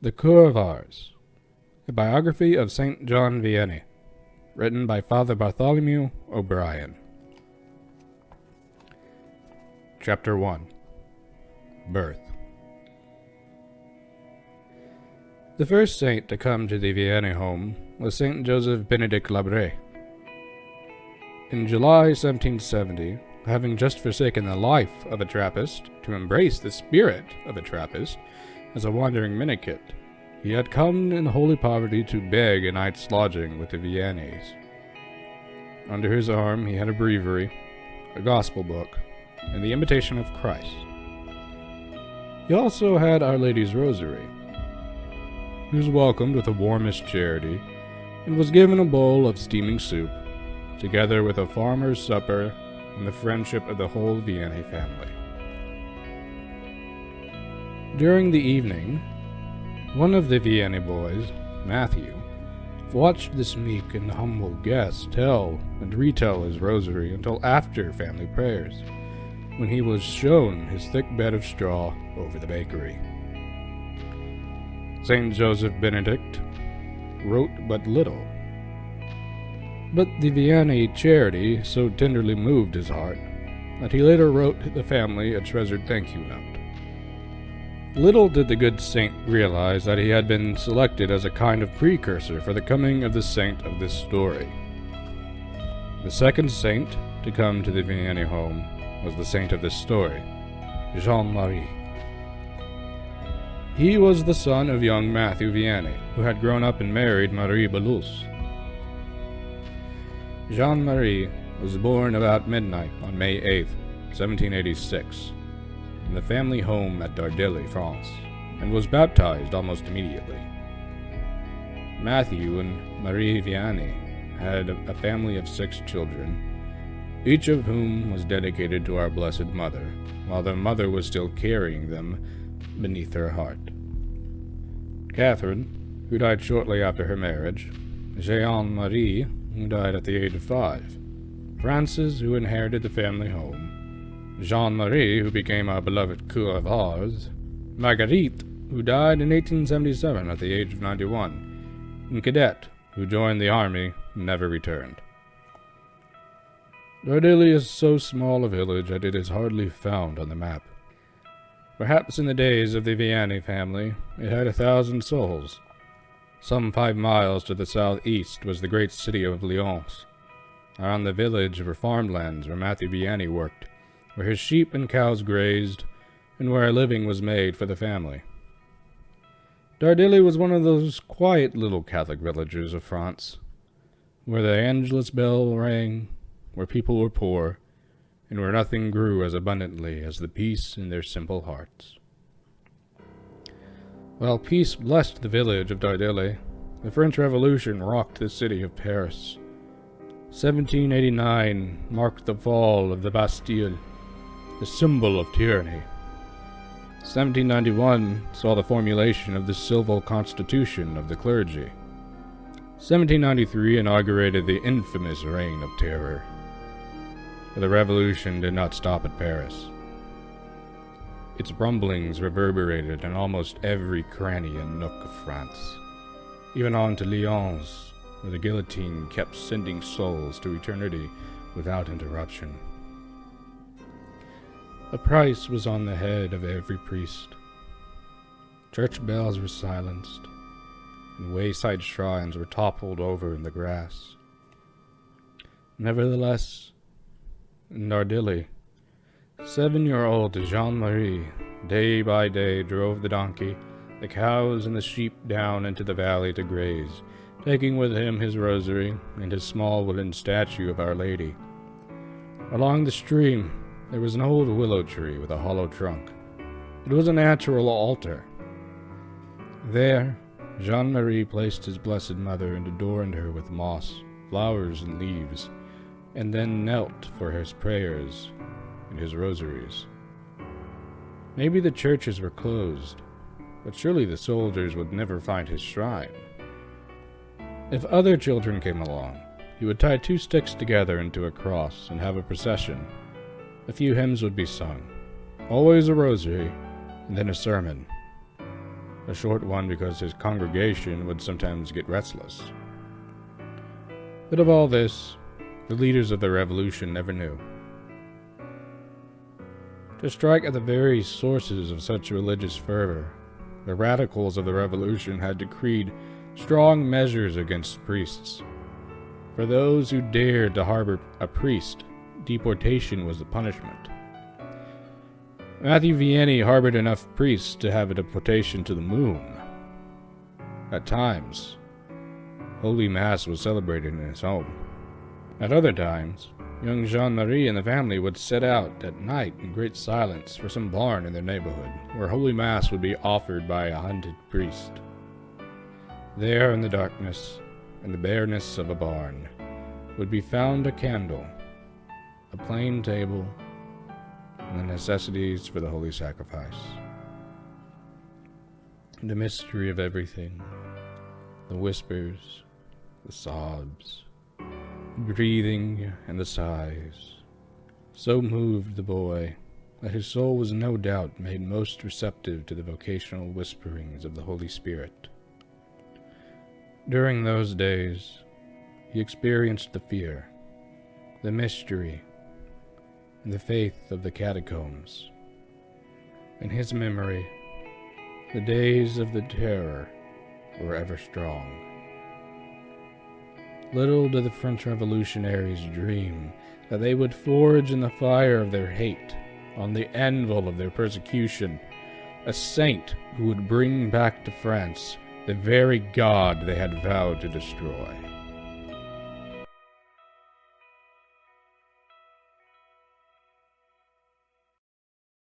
The Cure of Ars, a biography of St. John Vianney, written by Father Bartholomew O'Brien. Chapter 1. Birth. The first saint to come to the Vianney home was St. Joseph Benedict Labre. In July 1770, having just forsaken the life of a Trappist to embrace the spirit of a Trappist as a wandering mendicant, he had come in holy poverty to beg a night's lodging with the Vianneys. Under his arm he had a breviary, a gospel book, and the Imitation of Christ. He also had Our Lady's Rosary. He was welcomed with the warmest charity, and was given a bowl of steaming soup, together with a farmer's supper and the friendship of the whole Vianney family. During the evening, one of the Vianney boys, Matthew, watched this meek and humble guest tell and retell his rosary until after family prayers, when he was shown his thick bed of straw over the bakery. St. Joseph Benedict wrote but little, but the Vianney charity so tenderly moved his heart that he later wrote the family a treasured thank-you note. Little did the good saint realize that he had been selected as a kind of precursor for the coming of the saint of this story. The second saint to come to the Vianney home was the saint of this story, Jean-Marie. He was the son of young Matthew Vianney, who had grown up and married Marie Belus. Jean-Marie was born about midnight on May 8, 1786, in the family home at Dardilly, France, and was baptized almost immediately. Matthew and Marie Vianney had a family of 6 children, each of whom was dedicated to our Blessed Mother, while their mother was still carrying them beneath her heart. Catherine, who died shortly after her marriage, Jean-Marie, who died at the age of 5, Francis, who inherited the family home, Jean-Marie, who became our beloved Cure of Ars, Marguerite, who died in 1877 at the age of 91, and Cadet, who joined the army and never returned. Dardilly is so small a village that it is hardly found on the map. Perhaps in the days of the Vianney family, it had 1,000 souls. Some 5 miles to the southeast was the great city of Lyons. Around the village were farmlands where Matthew Vianney worked, where his sheep and cows grazed, and where a living was made for the family. Dardilly was one of those quiet little Catholic villages of France, where the Angelus bell rang, where people were poor, and where nothing grew as abundantly as the peace in their simple hearts. While peace blessed the village of Dardilly, the French Revolution rocked the city of Paris. 1789 marked the fall of the Bastille, the symbol of tyranny. 1791 saw the formulation of the civil constitution of the clergy. 1793 inaugurated the infamous Reign of Terror. But the revolution did not stop at Paris. Its rumblings reverberated in almost every cranny and nook of France, even on to Lyons, where the guillotine kept sending souls to eternity without interruption. A price was on the head of every priest. Church bells were silenced, and wayside shrines were toppled over in the grass. Nevertheless, in Dardilly, 7-year-old Jean-Marie day by day drove the donkey, the cows, and the sheep down into the valley to graze, taking with him his rosary and his small wooden statue of Our Lady. Along the stream, there was an old willow tree with a hollow trunk. It was a natural altar. There, Jean-Marie placed his Blessed Mother and adorned her with moss, flowers, and leaves, and then knelt for his prayers and his rosaries. Maybe the churches were closed, but surely the soldiers would never find his shrine. If other children came along, he would tie 2 sticks together into a cross and have a procession. A few hymns would be sung, always a rosary, and then a sermon. a short one because his congregation would sometimes get restless. But of all this, the leaders of the revolution never knew. To strike at the very sources of such religious fervor, the radicals of the revolution had decreed strong measures against priests. For those who dared to harbor a priest, deportation was the punishment. Matthew Vianney harbored enough priests to have a deportation to the moon. At times, Holy Mass was celebrated in his home. At other times, young Jean-Marie and the family would set out at night in great silence for some barn in their neighborhood, where Holy Mass would be offered by a hunted priest. There in the darkness and the bareness of a barn would be found a candle, a plain table, and the necessities for the holy sacrifice. The mystery of everything, the whispers, the sobs, the breathing, and the sighs, so moved the boy that his soul was no doubt made most receptive to the vocational whisperings of the Holy Spirit. During those days, he experienced the fear, the mystery, and the faith of the catacombs. In his memory, the days of the terror were ever strong. Little did the French revolutionaries dream that they would forge in the fire of their hate, on the anvil of their persecution, a saint who would bring back to France the very God they had vowed to destroy.